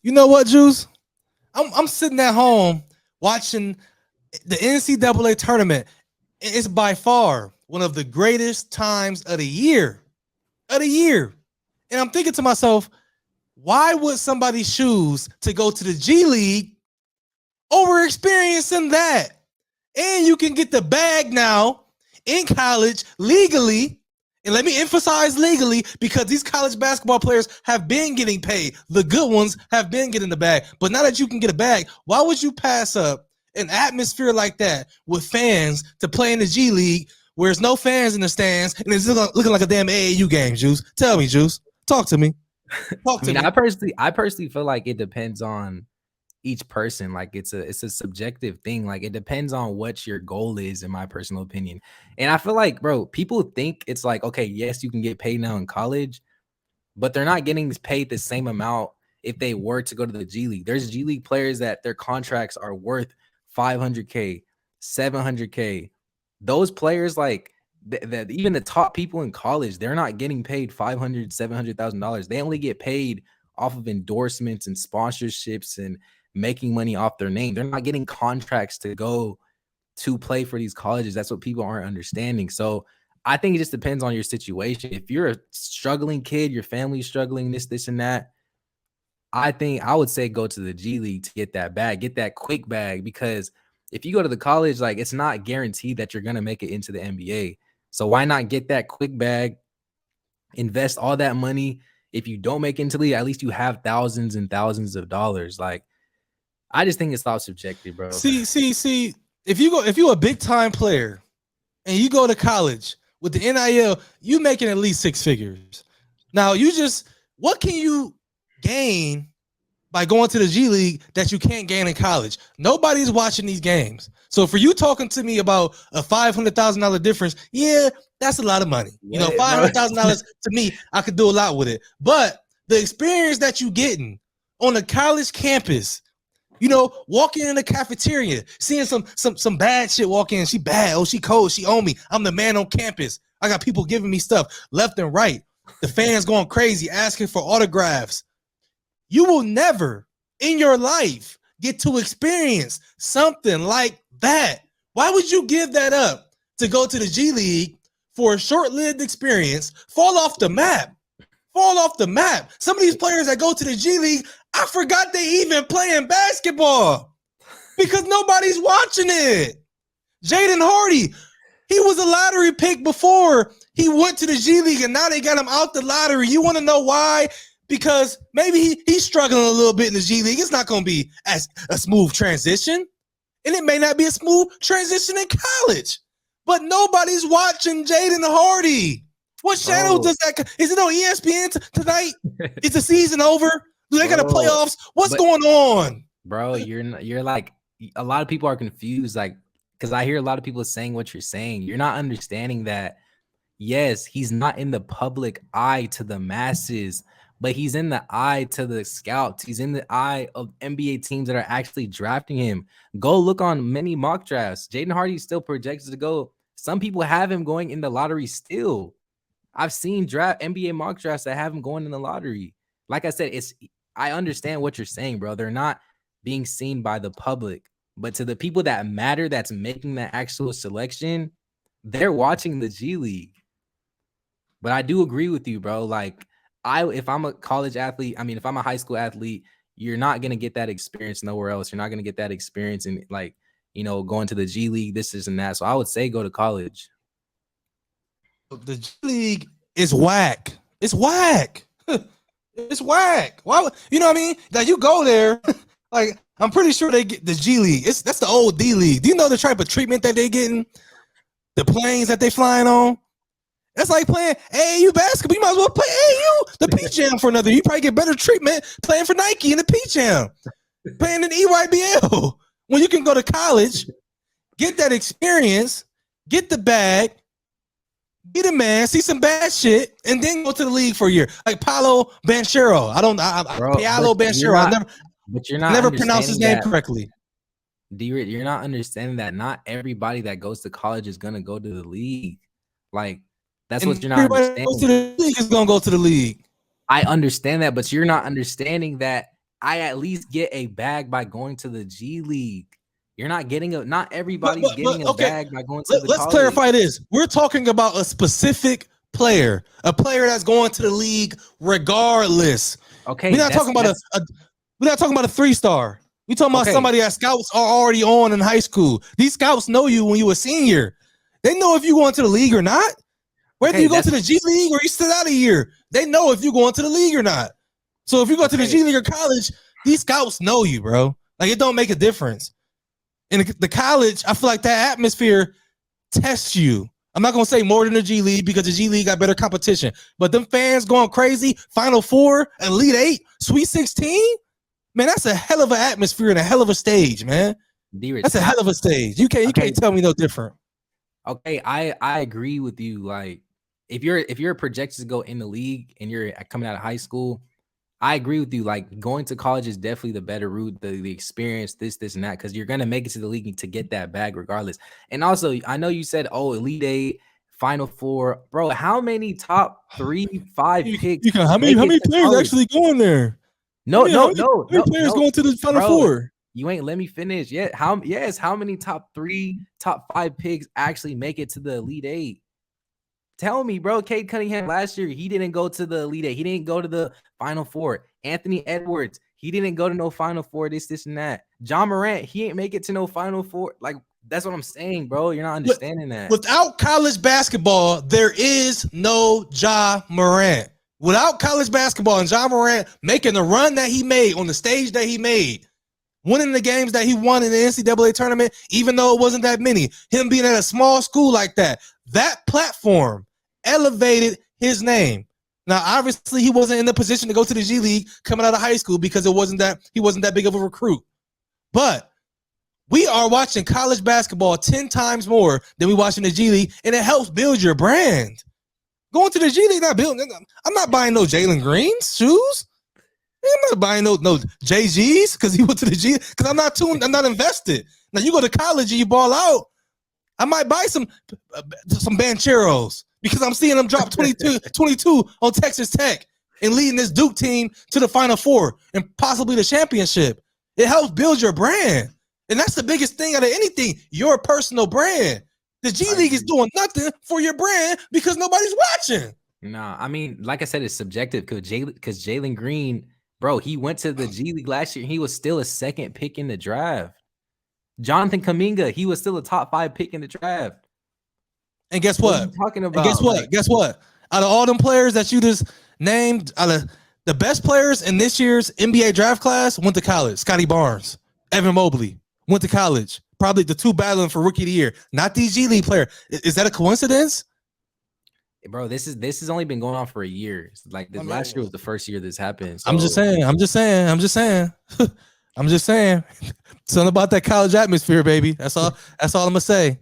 You know what, Juice? I'm sitting at home watching the NCAA tournament. It's by far one of the greatest times of the year. Of the year. And I'm thinking to myself, why would somebody choose to go to the G League over experiencing that? And you can get the bag now in college legally. And let me emphasize legally, because these college basketball players have been getting paid. The good ones have been getting the bag. But now that you can get a bag, why would you pass up an atmosphere like that with fans to play in the G League where there's no fans in the stands and it's looking like a damn AAU game, Juice? Tell me, Juice. Talk to me. Talk I to mean, me. I personally feel like it depends on each person. Like it's a subjective thing. Like it depends on what your goal is, in my personal opinion. And I feel like, bro, people think it's like, okay, yes, you can get paid now in college, but they're not getting paid the same amount if they were to go to the G League. There's G League players that their contracts are worth 500K, 700K. Those players, like that, even the top people in college, they're not getting paid 500, $700,000. They only get paid off of endorsements and sponsorships and making money off their name. They're not getting contracts to go to play for these colleges. That's what people aren't understanding. So I think it just depends on your situation. If you're a struggling kid, your family's struggling, this, and that, I think I would say go to the G League to get that bag, get that quick bag, because if you go to the college, like it's not guaranteed that you're gonna make it into the NBA. So why not get that quick bag, invest all that money? If you don't make it into the league, at least you have thousands and thousands of dollars. Like I just think it's all subjective, bro. See. If you're a big time player and you go to college with the NIL, you making at least six figures. Now what can you gain by going to the G League that you can't gain in college? Nobody's watching these games. So for you talking to me about a $500,000 difference, yeah, that's a lot of money. What, $500,000 to me, I could do a lot with it. But the experience that you getting on a college campus, walking in the cafeteria, seeing some bad shit walk in. She bad. Oh, she cold. She owe me. I'm the man on campus. I got people giving me stuff left and right. The fans going crazy, asking for autographs. You will never in your life get to experience something like that. Why would you give that up to go to the G League for a short-lived experience, fall off the map? Some of these players that go to the G League, I forgot they even playing basketball because nobody's watching it. Jaden Hardy, he was a lottery pick before he went to the G League, and now they got him out the lottery. You want to know why? Because maybe he's struggling a little bit in the G League. It's not going to be as a smooth transition, and it may not be a smooth transition in college. But nobody's watching Jaden Hardy. What channel does that? Is it on ESPN tonight? Is the season over? Do they got the playoffs? What's going on, bro? You're like, a lot of people are confused, like, because I hear a lot of people saying what you're saying. You're not understanding that. Yes, he's not in the public eye to the masses, but he's in the eye to the scouts. He's in the eye of NBA teams that are actually drafting him. Go look on many mock drafts. Jaden Hardy still projected to go. Some people have him going in the lottery still. I've seen NBA mock drafts that have him going in the lottery. Like I said, I understand what you're saying, bro. They're not being seen by the public, but to the people that matter, that's making that actual selection, they're watching the G League. But I do agree with you, bro. Like, if I'm a college athlete, if I'm a high school athlete, you're not gonna get that experience nowhere else. You're not gonna get that experience in, like, going to the G League, this and that. So I would say go to college. The G League is whack. It's whack. It's whack. Why? You know what I mean? That you go there, like, I'm pretty sure they get the G League. That's the old D League. Do you know the type of treatment that they getting? The planes that they flying on? That's like playing AAU basketball. You might as well play AAU, the P Jam for another. You probably get better treatment playing for Nike in the P Jam, playing in the EYBL. When you can go to college, get that experience, get the bag, be the man, see some bad shit, and then go to the league for a year. Like Paolo Banchero. Paolo Banchero. I never pronounced his name correctly. You're not understanding that not everybody that goes to college is gonna go to the league. Like, that's what you're not understanding. Goes to the league is gonna go to the league. I understand that, but you're not understanding that I at least get a bag by going to the G League. You're not getting a. Not But, everybody's but, getting a okay, bag by going to the let's college. clarify this. We're talking about a specific player, a player that's going to the league regardless. Okay, We're not talking about we're not talking about a 3-star. We're talking about somebody that scouts are already on in high school. These scouts know you when you a senior. They know if you going to the league or not. Whether you go to the G League or you sit out a year, they know if you're going to the league or not. So if you go to the G League or college, these scouts know you, bro. Like, it don't make a difference. In the college, I feel like that atmosphere tests you. I'm not gonna say more than the G League because the G League got better competition. But them fans going crazy, Final Four, Elite Eight, Sweet 16, man, that's a hell of an atmosphere and a hell of a stage, man. That's a hell of a stage. You can't tell me no different. Okay, I agree with you. Like, if you're projected to go in the league and you're coming out of high school, I agree with you. Like, going to college is definitely the better route, the experience, this and that, because you're gonna make it to the league to get that bag regardless. And also, I know you said, oh, Elite Eight, Final Four, bro. How many top 3, 5 picks? How many players actually going there? No, how many players going to the Final Four? You ain't let me finish yet. How many top 3, top 5 picks actually make it to the Elite Eight? Tell me, bro. Cade Cunningham last year, he didn't go to the Elite Eight. He didn't go to the Final Four. Anthony Edwards, he didn't go to no Final Four, this and that. John Morant, he ain't make it to no Final Four. Like, that's what I'm saying, bro. You're not understanding that. Without college basketball, there is no Ja Morant. Without college basketball and Ja Morant making the run that he made on the stage that he made, winning the games that he won in the NCAA tournament, even though it wasn't that many, him being at a small school like that platform elevated his name. Now, obviously, he wasn't in the position to go to the G League coming out of high school because he wasn't that big of a recruit. But we are watching college basketball 10 times more than we watching the G League, and it helps build your brand. Going to the G League, I'm not buying no Jalen Green's shoes. I'm not buying no JGs because he went to the G, because I'm not invested. Now, you go to college and you ball out, I might buy some Bancheros because I'm seeing them drop 22 on Texas Tech and leading this Duke team to the Final Four and possibly the championship. It helps build your brand. And that's the biggest thing out of anything, your personal brand. The G League is doing nothing for your brand because nobody's watching. Nah, I mean, like I said, it's subjective because Jalen Green, bro, he went to the G League last year and he was still a second pick in the draft. Jonathan Kuminga, he was still a top 5 pick in the draft. And guess what? What are you talking about? And guess what? Out of all them players that you just named, out of the best players in this year's NBA draft class went to college. Scotty Barnes, Evan Mobley went to college. Probably the 2 battling for Rookie of the Year. Not these G League player. Is that a coincidence? Bro, this has only been going on for a year. Like, last year was the first year this happened. So. I'm just saying. Something about that college atmosphere, baby. That's all I'm gonna say.